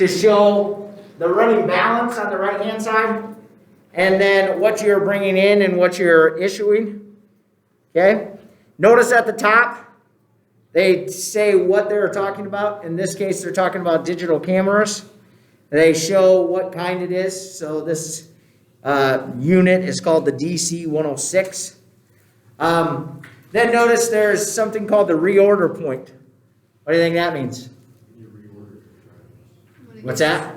to show the running balance on the right-hand side, and then what you're bringing in and what you're issuing, okay? Notice at the top, they say what they're talking about. In this case, they're talking about digital cameras. They show what kind it is. So this unit is called the DC-106. Then notice there's something called the reorder point. What do you think that means? What's that?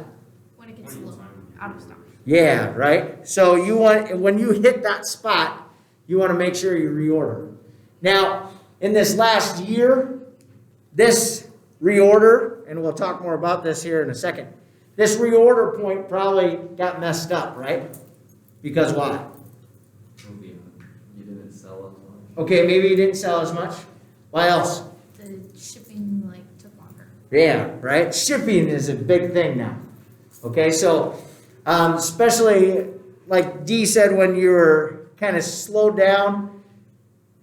When it gets low, out of stock. Yeah, right? So you want, when you hit that spot, you want to make sure you reorder. Now, in this last year, this reorder, and we'll talk more about this here in a second, this reorder point probably got messed up, right? Because why? You didn't sell as much. Okay, maybe you didn't sell as much. Why else? The shipping took longer. Yeah, right? Shipping is a big thing now. Okay, so especially like Dee said, when you were kind of slowed down,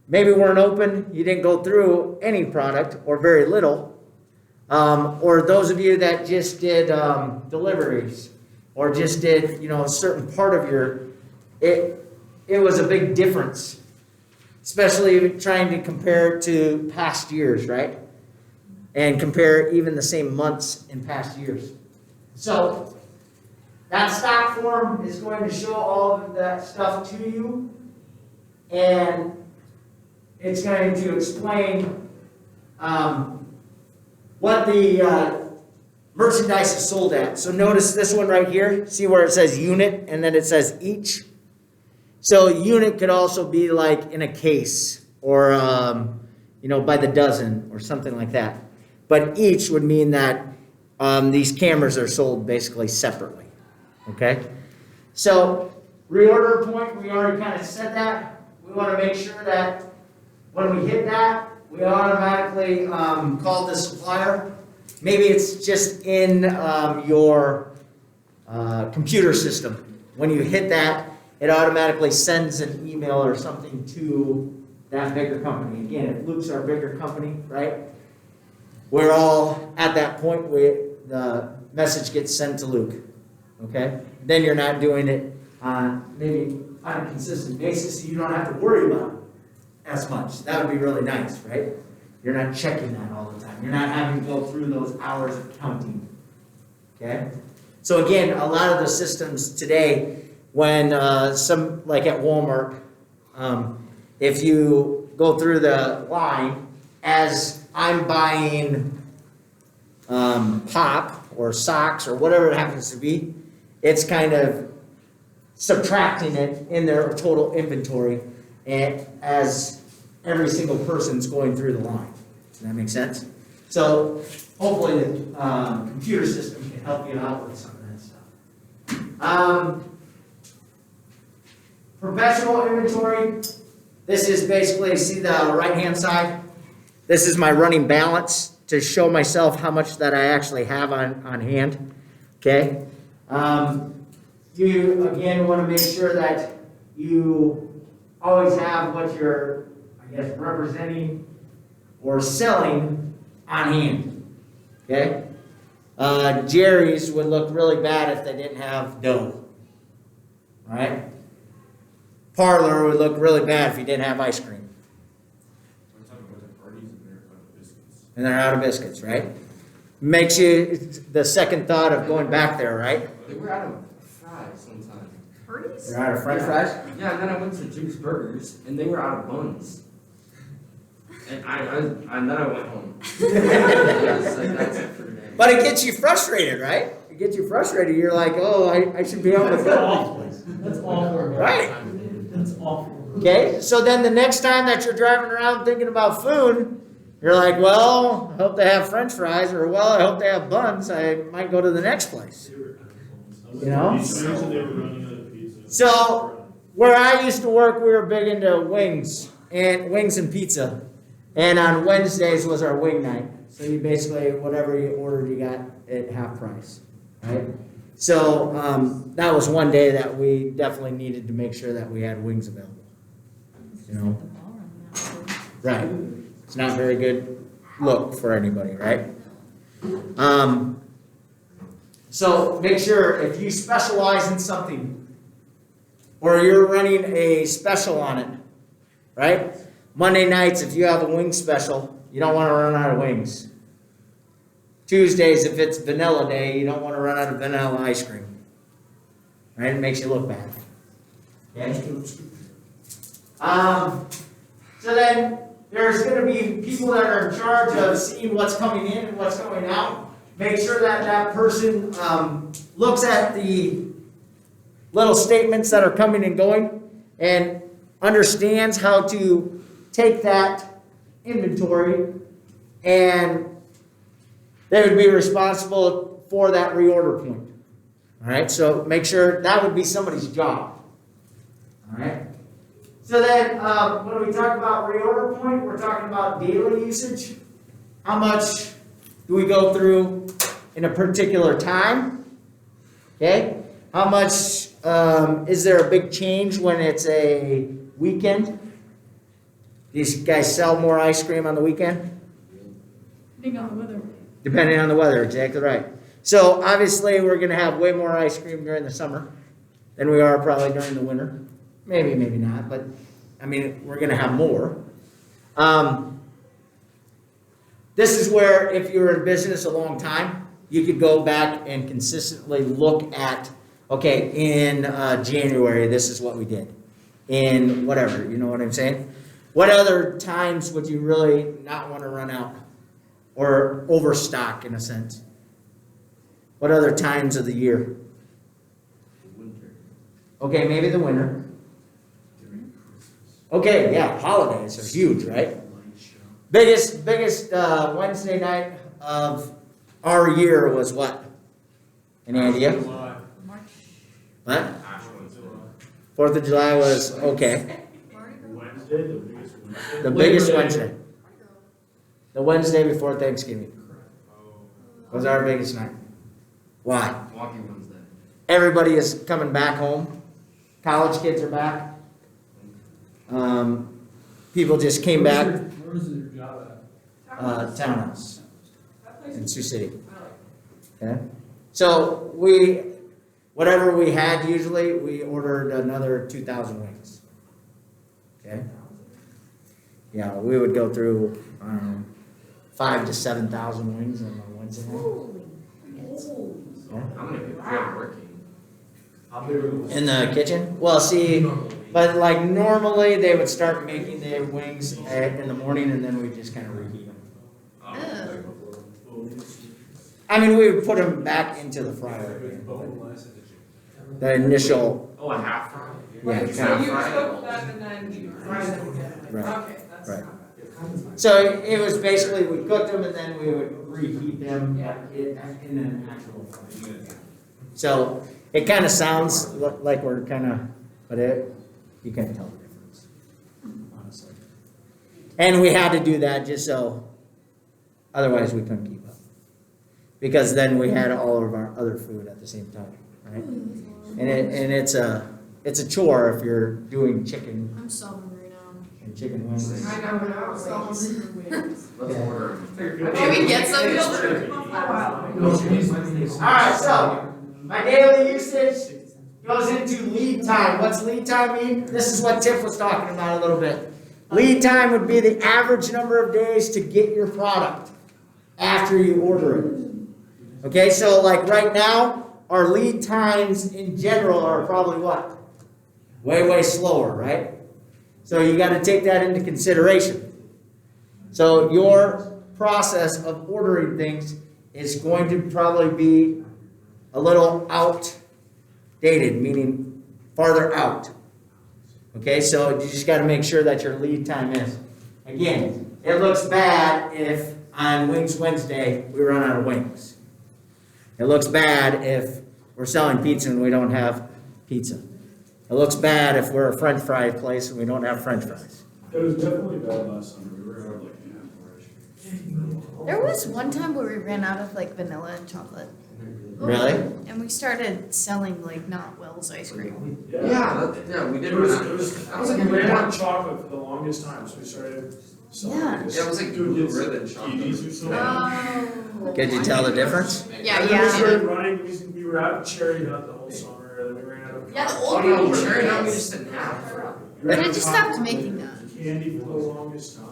maybe weren't open, you didn't go through any product or very little. Or those of you that just did deliveries or just did, a certain part of your, it was a big difference, especially trying to compare it to past years, right? And compare even the same months in past years. So that stock form is going to show all of that stuff to you, and it's going to explain what the merchandise is sold at. So notice this one right here. See where it says unit and then it says each? So unit could also be like in a case or, by the dozen or something like that. But each would mean that these cameras are sold basically separately. Okay? So reorder point, we already kind of said that. We want to make sure that when we hit that, we automatically call the supplier. Maybe it's just in your computer system. When you hit that, it automatically sends an email or something to that bigger company. Again, if Luke's our bigger company, right? We're all at that point where the message gets sent to Luke. Okay? Then you're not doing it maybe on a consistent basis, so you don't have to worry about it as much. That would be really nice, right? You're not checking that all the time. You're not having to go through those hours of counting. Okay? So again, a lot of the systems today, when some, like at Walmart, if you go through the line, as I'm buying pop or socks or whatever it happens to be, it's kind of subtracting it in their total inventory, and as every single person's going through the line. Does that make sense? So hopefully the computer system can help you out with some of that stuff. Professional inventory. This is basically, see the right-hand side? This is my running balance to show myself how much that I actually have on hand. Okay? You, again, want to make sure that you always have what you're, representing or selling on hand. Okay? Jerry's would look really bad if they didn't have dough. All right? Parlor would look really bad if you didn't have ice cream. And they're out of biscuits, right? Makes you the second thought of going back there, right? They were out of fries one time. Purdy's? They're out of French fries? Yeah, and then I went to Juice Burgers, and they were out of buns. And then I went home. Yes, like, that's it for today. But it gets you frustrated, right? It gets you frustrated. You're like, oh, I should be able to go to these places. That's awful. Right. That's awful. Okay, so then the next time that you're driving around thinking about food, you're like, well, I hope they have French fries, or well, I hope they have buns. I might go to the next place. You know? So where I used to work, we were big into wings and pizza. And on Wednesdays was our wing night. So you basically, whatever you ordered, you got at half price, right? So that was one day that we definitely needed to make sure that we had wings available. You know? Right. It's not a very good look for anybody, right? So make sure if you specialize in something, or you're running a special on it, right? Monday nights, if you have a wing special, you don't want to run out of wings. Tuesdays, if it's vanilla day, you don't want to run out of vanilla ice cream. Right? It makes you look bad. Okay? So then there's going to be people that are in charge of seeing what's coming in and what's going out. Make sure that that person looks at the little statements that are coming and going and understands how to take that inventory, and they would be responsible for that reorder point. All right, so make sure that would be somebody's job. All right. So then, when we talk about reorder point, we're talking about daily usage. How much do we go through in a particular time? Okay. How much is there a big change when it's a weekend? These guys sell more ice cream on the weekend? Depending on the weather. Depending on the weather, exactly right. So obviously we're going to have way more ice cream during the summer than we are probably during the winter. Maybe, maybe not, but I mean, we're going to have more. This is where if you're in business a long time, you could go back and consistently look at, okay, in January, this is what we did. In whatever, you know what I'm saying? What other times would you really not want to run out or overstock in a sense? What other times of the year? Winter. Okay, maybe the winter. Okay, yeah, holidays are huge, right? Biggest Wednesday night of our year was what? Any idea? March. What? 4th of July was okay. Wednesday, the biggest Wednesday. The biggest Wednesday. The Wednesday before Thanksgiving was our biggest night. Why? Walking Wednesday. Everybody is coming back home. College kids are back. People just came back. Where was your job at? Townhouse in Sioux City. Okay. So whatever we had usually, we ordered another 2,000 wings. Okay. Yeah, we would go through 5,000 to 7,000 wings on a Wednesday night. Yeah. How many people are working? How big was In the kitchen? Well, see, but like normally they would start making the wings in the morning and then we just kind of reheat them. I mean, we would put them back into the fryer again. but The initial, Oh, a half fry? yeah, So kind you of, cook them and then you fry them again? Right, Okay, that's right. not bad. So it was basically, we cooked them and then we would reheat them in an actual fryer. So it kind of sounds like we're kind of, but you can't tell the difference, honestly. And we had to do that just so, otherwise we couldn't keep up. Because then we had all of our other food at the same time, right? And it's a chore if you're doing chicken I'm so hungry now. and chicken wings. I know, but I was so hungry for wings. Let's Yeah. order. Can we get some? Alright, so my daily usage goes into lead time. What's lead time mean? This is what Tiff was talking about a little bit. Lead time would be the average number of days to get your product after you order it. Okay, so like right now, our lead times in general are probably what? Way, way slower, right? So you got to take that into consideration. So your process of ordering things is going to probably be a little outdated, meaning farther out. Okay, so you just got to make sure that your lead time is. Again, it looks bad if on Wings Wednesday we run out of wings. It looks bad if we're selling pizza and we don't have pizza. It looks bad if we're a French fry place and we don't have French fries. It was definitely bad last summer. We were out like half There was one time where we ran out of like vanilla and chocolate. Really? And we started selling like not Wells ice cream. Yeah. Yeah, we did. It was like we ran out of chocolate for the longest time, so we started Yeah. Yeah, it was like Blue Ribbon Shop. EVs or something. Oh. Could you tell the difference? Yeah, And then we yeah. started running, we were out in Cherry Nut the whole summer, and then we ran out of. Yeah, the Oh, old no, one. sure, now we just didn't have. We ran They out just of stopped making that. Candy for the longest time.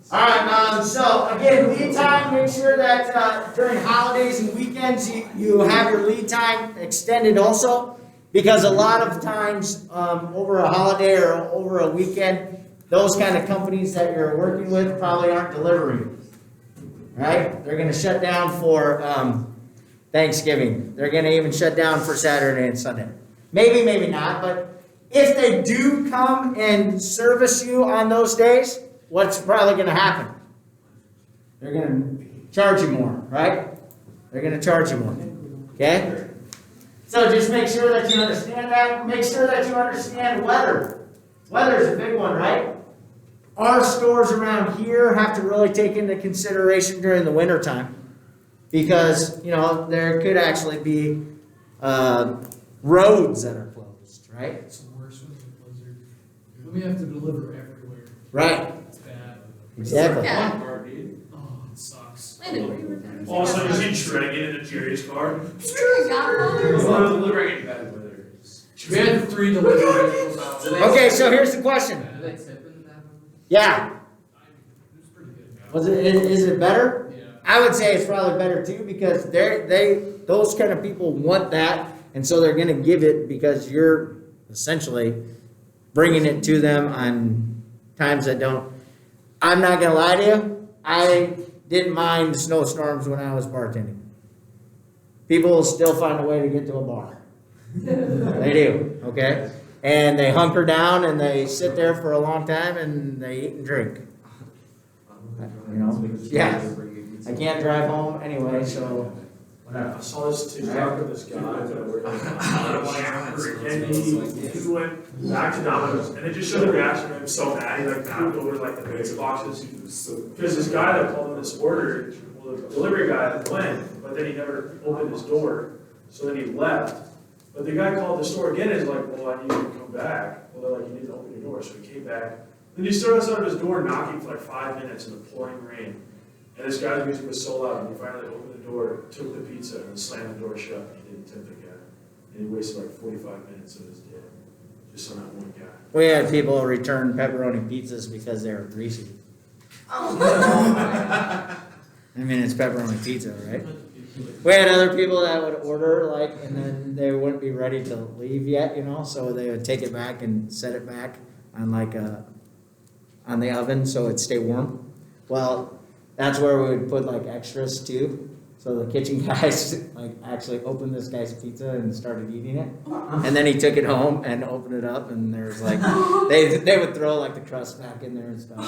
Alright, so again, lead time, make sure that during holidays and weekends, you have your lead time extended also. Because a lot of times, over a holiday or over a weekend, those kind of companies that you're working with probably aren't delivering. Right? They're gonna shut down for Thanksgiving. They're gonna even shut down for Saturday and Sunday. Maybe, maybe not, but if they do come and service you on those days, what's probably gonna happen? They're gonna charge you more, right? They're gonna charge you more, okay? So just make sure that you understand that. Make sure that you understand weather. Weather's a big one, right? Our stores around here have to really take into consideration during the winter time. Because, you know, there could actually be roads that are closed, right? It's worse with the blizzard. We have to deliver everywhere. Right, It's bad. exactly. Yeah. Oh, it sucks. Landon, where you working? All of a sudden, you see Trey get into Jerry's car. Delivering in bad weather. We had 3 delivery vehicles out. Okay, so here's the question. Do they tip in that one? Yeah, It was pretty good. was it, is it better? Yeah. I would say it's probably better too, because those kind of people want that, and so they're gonna give it because you're essentially bringing it to them on times that don't. I'm not gonna lie to you, I didn't mind snowstorms when I was bartending. People still find a way to get to a bar. They do, okay? And they hunker down and they sit there for a long time and they eat and drink. You know, yeah. I can't drive home anyway, so I saw this TikTok of this guy that worked and he went back to Domino's, and it just showed the reaction of him so mad, he like knocked over like the pizza boxes. Because this guy that called him this order, well, the delivery guy went, but then he never opened his door, so then he left. But the guy called the store again and is like, well, I need you to come back. Well, they're like, you need to open your door, so he came back. Then he stood outside of his door knocking for like 5 minutes in the pouring rain. And this guy's music was so loud, and he finally opened the door, took the pizza, and slammed the door shut, and he didn't tip the guy. And he wasted like 45 minutes of his day, just on that one guy. we had people return pepperoni pizzas because they were greasy. Oh. I mean, it's pepperoni pizza, right? We had other people that would order, like, and then they wouldn't be ready to leave yet, you know, so they would take it back and set it back on like on the oven so it'd stay warm. Well, that's where we would put like extras too. So the kitchen guys like actually opened this guy's pizza and started eating it. And then he took it home and opened it up, and there's like, they would throw like the crust back in there and stuff.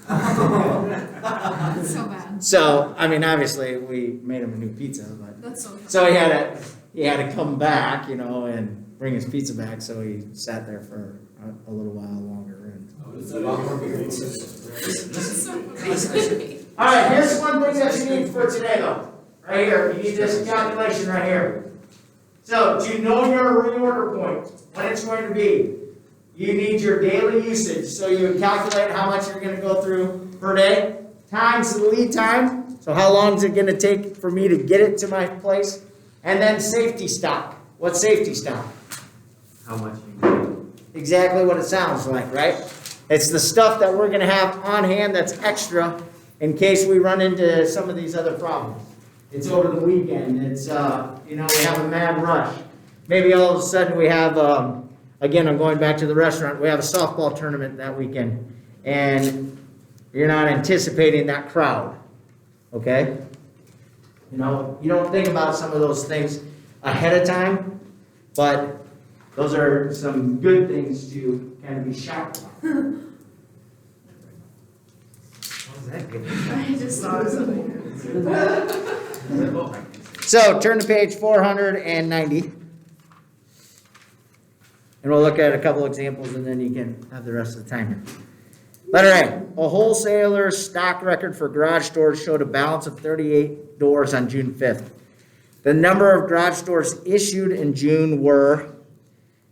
That's so bad. So, I mean, obviously we made him a new pizza, but. That's so bad. So he had to come back, you know, and bring his pizza back, so he sat there for a little while longer. And That's so funny. all right, here's one thing that you need for today, though. Right here, you need this calculation right here. So to know your reorder point, what it's going to be, you need your daily usage. So you would calculate how much you're going to go through per day times the lead time. So how long is it going to take for me to get it to my place? And then safety stock. What's safety stock? How much you Exactly what it sounds like, right? It's the stuff that we're going to have on hand that's extra in case we run into some of these other problems. It's over the weekend. It's, we have a mad rush. Maybe all of a sudden we have, again, I'm going back to the restaurant. We have a softball tournament that weekend, and you're not anticipating that crowd, okay? You know, you don't think about some of those things ahead of time, but those are some good things to kind of be shocked about. What was that good? I just thought of something. So turn to page 490. And we'll look at a couple examples and then you can have the rest of the time here. Letter A, a wholesaler's stock record for garage doors showed a balance of 38 doors on June 5th. The number of garage doors issued in June were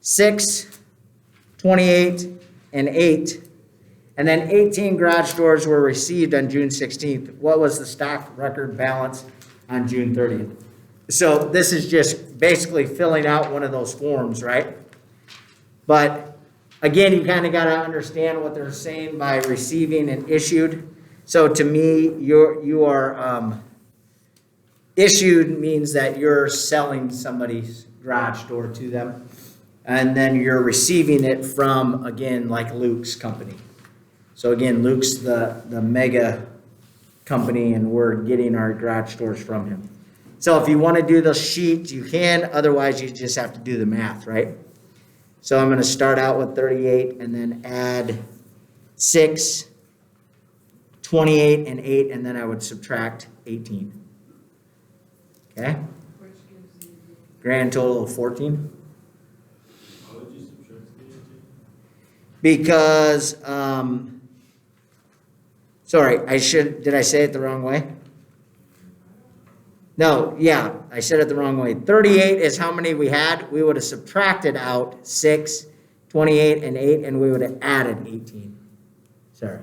6, 28, and 8, And then 18 garage doors were received on June 16th. What was the stock record balance on June 30th? So this is just basically filling out one of those forms, right? But again, you kind of got to understand what they're saying by receiving and issued. So to me, you are issued means that you're selling somebody's garage door to them. And then you're receiving it from, again, like Luke's company. So again, Luke's the mega company, and we're getting our garage doors from him. So if you want to do the sheet, you can. Otherwise, you just have to do the math, right? So I'm going to start out with 38 and then add 6, 28, and 8, and then I would subtract 18. Okay? Which gives you. Grand total of 14. How would you subtract the 18? Because, sorry, did I say it the wrong way? No, yeah, I said it the wrong way. 38 is how many we had. We would have subtracted out 6, 28, and 8, and we would have added 18. Sorry.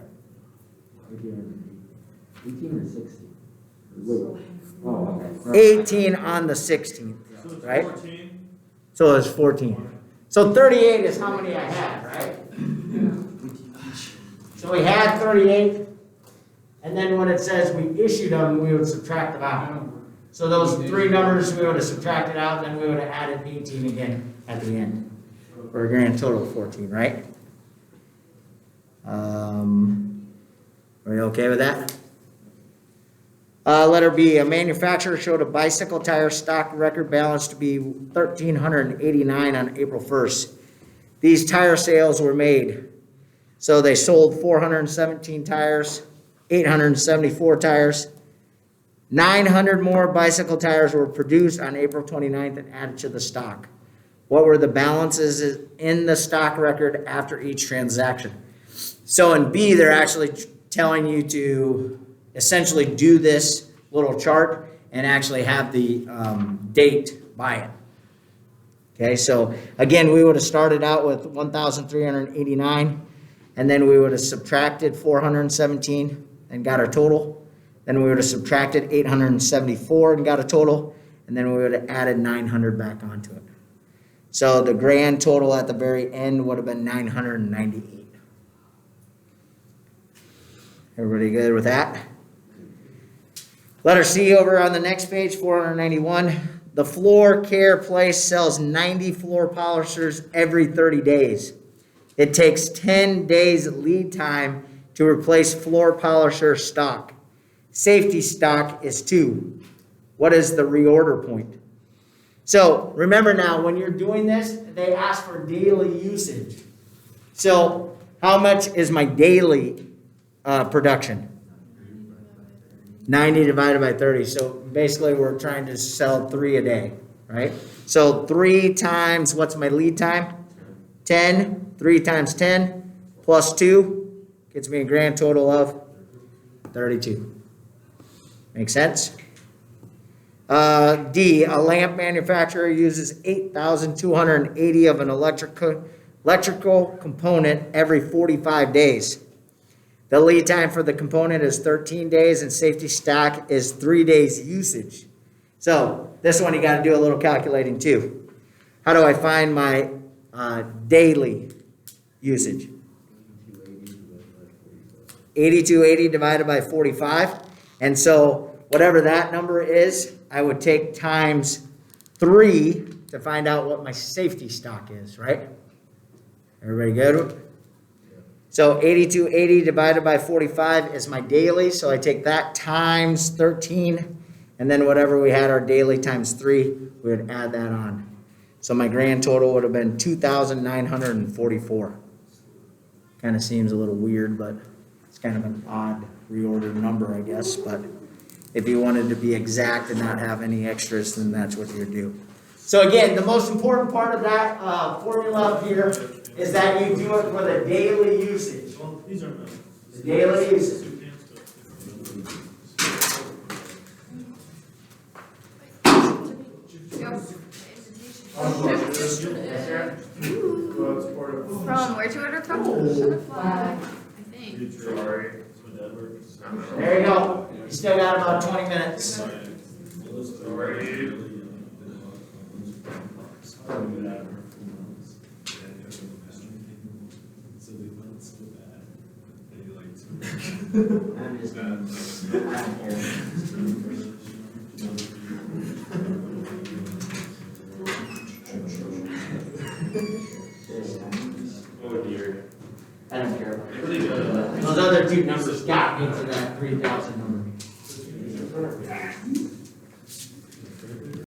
18 or 60? Oh, okay. 18 on the 16th, So it's right? 14? So it's 14. So 38 is how many I had, right? So we had 38, and then when it says we issued them, we would subtract them out. So those three numbers we would have subtracted out, then we would have added 18 again at the end, for a grand total of 14, right? Are you okay with that? Letter B, a manufacturer showed a bicycle tire stock record balance to be 1,389 on April 1st. These tire sales were made. So they sold 417 tires, 874 tires. 900 more bicycle tires were produced on April 29th and added to the stock. What were the balances in the stock record after each transaction? So in B, they're actually telling you to essentially do this little chart and actually have the date by it. Okay, so again, we would have started out with 1,389, and then we would have subtracted 417 and got our total. Then we would have subtracted 874 and got a total, and then we would have added 900 back onto it. So the grand total at the very end would have been 998. Everybody good with that? Letter C over on the next page, 491. The Floor Care Place sells 90 floor polishers every 30 days. It takes 10 days lead time to replace floor polisher stock. Safety stock is 2. What is the reorder point? So remember now, when you're doing this, they ask for daily usage. So how much is my daily production? 90 divided by 30. So basically we're trying to sell 3 a day, right? So 3 times, what's my lead time? 10. 3 times 10 plus 2 gets me a grand total of 32. Make sense? D, a lamp manufacturer uses 8,280 of an electrical component every 45 days. The lead time for the component is 13 days and safety stock is 3 days usage. So this one you got to do a little calculating too. How do I find my daily usage? 8280 divided by 45. And so whatever that number is, I would take times 3 to find out what my safety stock is, right? Everybody good? So 8280 divided by 45 is my daily, so I take that times 13, and then whatever we had our daily times 3, we would add that on. So my grand total would have been 2,944. Kind of seems a little weird, but it's kind of an odd reordered number, I guess. But if you wanted to be exact and not have any extras, then that's what you would do. So again, the most important part of that formula up here is that you do it for the daily usage. Well, these are the. The daily usage. From where'd you order from? I think. Sorry. There you go. You still got about 20 minutes. Sorry. I'm just, I don't care. Oh dear. I don't care about it. Those other two numbers got me to that 3,000 number.